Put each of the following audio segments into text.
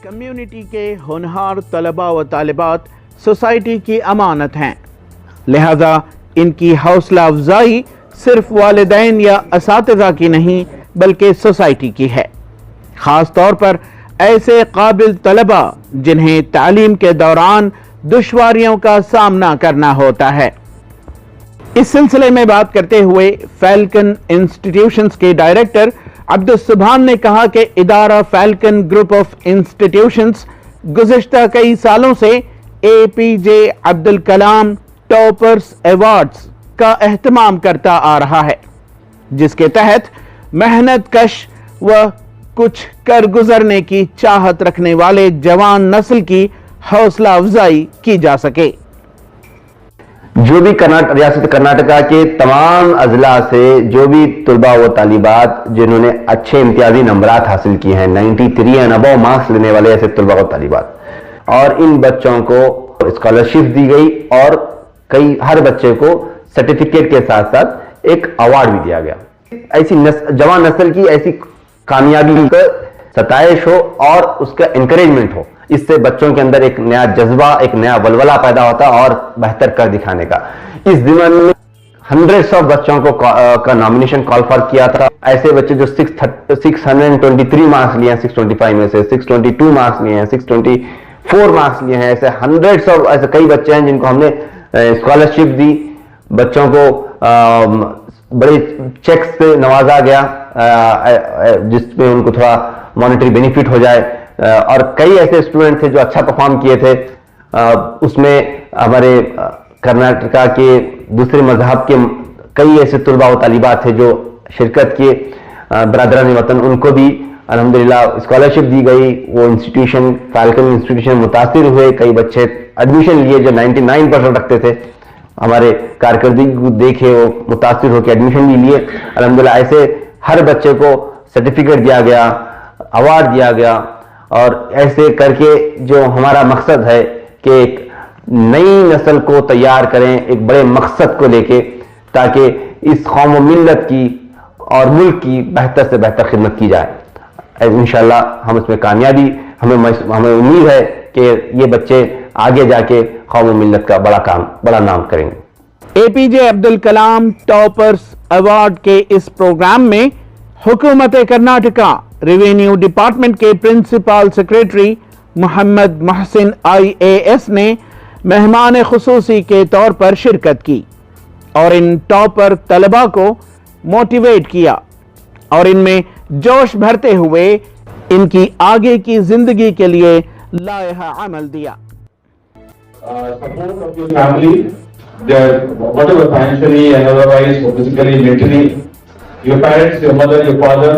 Community کے ہونہار طلباء و طالبات سوسائٹی کی امانت ہیں، لہذا ان کی حوصلہ افزائی صرف والدین یا اساتذہ کی نہیں بلکہ سوسائٹی کی ہے، خاص طور پر ایسے قابل طلباء جنہیں تعلیم کے دوران دشواریوں کا سامنا کرنا ہوتا ہے۔ اس سلسلے میں بات کرتے ہوئے فیلکن انسٹیٹیوشنز کے ڈائریکٹر عبدالسبحان نے کہا کہ ادارہ فیلکن گروپ آف انسٹیٹیوشنز گزشتہ کئی سالوں سے APJ عبدالکلام ٹاپرز ایوارڈز کا اہتمام کرتا آ رہا ہے، جس کے تحت محنت کش و کچھ کر گزرنے کی چاہت رکھنے والے جوان نسل کی حوصلہ افزائی کی جا سکے۔ جو بھی ریاست کرناٹکا کے تمام اضلاع سے جو بھی طلباء و طالبات جنہوں نے اچھے امتیازی نمبرات حاصل کیے ہیں، 93 اینڈ ابو مارکس لینے والے ایسے طلباء و طالبات، اور ان بچوں کو اسکالرشپ دی گئی اور ہر بچے کو سرٹیفکیٹ کے ساتھ ساتھ ایک ایوارڈ بھی دیا گیا۔ ایسی جوان نسل کی ایسی کامیابی کا ستائش ہو اور اس کا انکریجمنٹ ہو، اس سے بچوں کے اندر ایک نیا جذبہ، ایک نیا ولولہ پیدا ہوتا اور بہتر کر دکھانے کا۔ اس ضمن میں 100 بچوں کو کا نامینیشن کال فار کیا تھا۔ ایسے بچے جو 623 مارکس لیے ہیں 625 میں سے، 622 مارکس لیے ہیں، 624 مارکس لیے ہیں، ایسے 100 ایسے کئی بچے ہیں جن کو ہم نے اسکالرشپ دی، بچوں کو بڑے چیک سے نوازا گیا جس میں ان کو تھوڑا مانیٹری بینیفٹ ہو جائے، اور کئی ایسے اسٹوڈنٹ تھے جو اچھا پرفارم کیے تھے۔ اس میں ہمارے کرناٹکا کے دوسرے مذہب کے کئی ایسے طلباء و طالبات تھے جو شرکت کیے، برادران وطن، ان کو بھی الحمدللہ اسکالرشپ دی گئی۔ وہ انسٹیٹیوشن فیلکن انسٹیٹیوشن متاثر ہوئے، کئی بچے ایڈمیشن لیے جو 99% رکھتے تھے، ہمارے کارکردگی کو دیکھے وہ متاثر ہو کے ایڈمیشن بھی لیے۔ الحمدللہ ایسے ہر بچے کو سرٹیفکیٹ دیا گیا، ایوارڈ دیا گیا، اور ایسے کر کے جو ہمارا مقصد ہے کہ ایک نئی نسل کو تیار کریں ایک بڑے مقصد کو لے کے، تاکہ اس قوم و ملت کی اور ملک کی بہتر سے بہتر خدمت کی جائے۔ انشاءاللہ ہم اس میں کامیابی، ہمیں امید ہے کہ یہ بچے آگے جا کے قوم و ملت کا بڑا نام کریں گے۔ APJ عبدالکلام ٹاپرز ایوارڈ کے اس پروگرام میں حکومت کرناٹکا ریونیو ڈپارٹمنٹ کے principal secretary Muhammad Mohsin IAS نے مہمان خصوصی کے طور پر شرکت کی اور ان ٹاپر طلباء کو موٹیویٹ کیا اور ان میں جوش بھرتے ہوئے ان کی آگے کی زندگی کے لیے لائحہ عمل دیا۔ Support of your family, whatever financially and otherwise, physically, mentally, your parents, your mother, your father.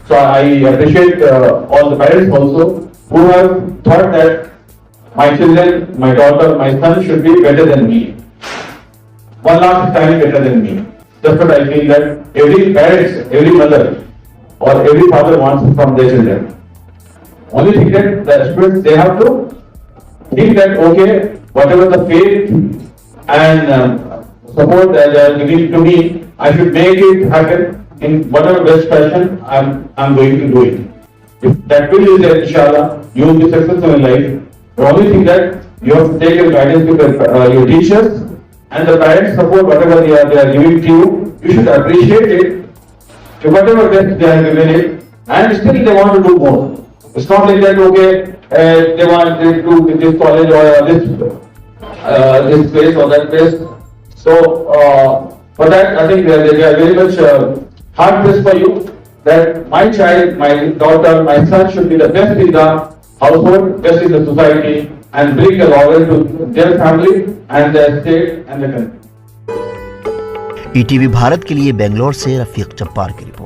So I appreciate all the parents also who have thought that my children, my daughter, my son should be better than me, 1 lakh times better than me. That's what I feel that every parents, every mother or every father wants from their children. Only thing that the students, they have to think that okay, whatever the faith and support that they are giving to me, I should make it happen in whatever best fashion I'm going to do it. If that will is there, inshallah, you will be successful in life. The only thing that you have to take your guidance with your teachers and the parents support whatever they are giving to you. You should appreciate it. So whatever best they are given it, and still they want to do more. It's not like that okay, they want to do this college or this place or that place. So for that, I think they are very much hard pressed for you that my child, my daughter, my son should be the best in the household, best in the society, and bring a laurel to their family and their state and the country. ETV Bharat کے لیے بنگلور سے رفیق جبار کی report.